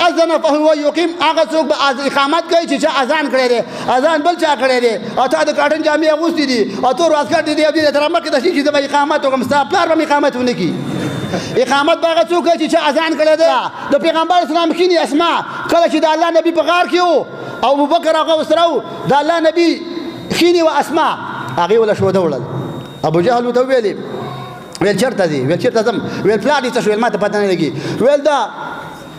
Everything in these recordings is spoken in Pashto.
اذن فهو یقیم، هغه څوک به اقامت کوي چې چا اذان کړی دی، اذان بل چا کړی دی، او تا د کاټن جامې اغوستې دي او تور واسکټ دی او دې تر مخکې د شي چې زه به اقامت وکړم، ستا پلار به اقامت ونه کړي. اقامت به هغه څوک کوي چې چا اذان کړی دی. د پیغمبر اسلام کښېني اسما کله چې د الله نبي په غار کې و او ابوبکر هغه ورسره و، د الله نبي کښېني و اسما، هغې وله شوده وړل. ابو جهل ورته وویلې ویل چېرته ځې؟ ویل چېرته ځم؟ ویل پلار دې څه شو؟ ویل ما ته پته نه لګي. ویل دا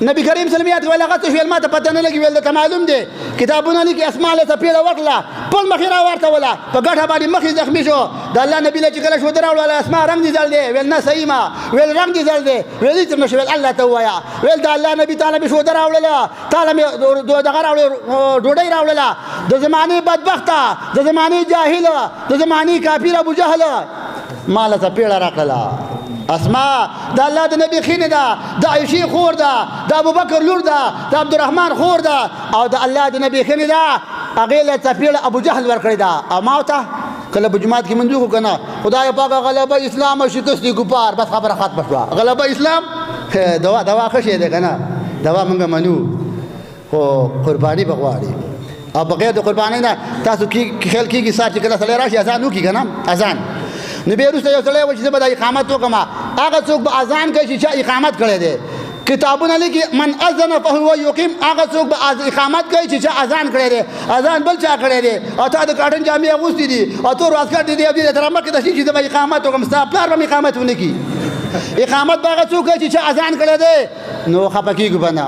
نبی کریم صلی الله علیه وسلم ویل هغه څه شو؟ ویل ما ته پته نه لګي. ویل درته معلوم دی کتابونه لیکي اسما علیه څپېړه وکړله ټول مخې راورتوله په ګټه باندې مخې زخمي شو. د الله نبي له چې کله شوده راوړله اسما رنګ دې زړ دی؟ ویل نه صحیح ما. ویل رنګ دې زړ دی؟ ویل هېڅ نه شو. ویل الله ته ووایه. ویل د الله نبي تعالی مې شوده راوړله، تعالی مې دغه راوړې ډوډۍ راوړله، د زمانې بدبخته، د زمانې جاهله، د زمانې کافر ابو جهل ما له څپېړه راکړله. اسما د الله د نبی خینه ده، د عائشې خور ده، د ابوبکر لور ده، د عبدالرحمن خور ده، او د الله د نبی خینه ده. هغې له څپېړه ابو جهل ورکړې ده. او ما ورته کله په جومات کې منځ وکړو که نه، خدای پاکه غلبه اسلام او شکست کفار، بس خبره ختمه شوه. غلبه اسلام دوا ښه شی دی که نه، دوا موږ منو، خو قرباني به غواړي. او بغیر د قربانۍ نه تاسو خیال کېږي سار چې کله سړی راشي اذان وکړي که نه، اذان نو بیا وروسته یو سړی وایي چې زه به دا اقامت وکړم. هغه څوک به اذان کوي چې چا اقامت کړی دی. کتابونه لیکي من اذن فهو یقیم، هغه څوک به اقامت کوي چې چا اذان کړی دی، اذان بل چا کړی دی، او تا د کاټن جامې اغوستې دي او تور واسکټ دی او دې تر مخکې د شي چې زه به اقامت وکړم، ستا پلار به اقامت ونه کړي. اقامت به هغه څوک کوي چې چا اذان کړی دی. نو خفه کېږو به نه.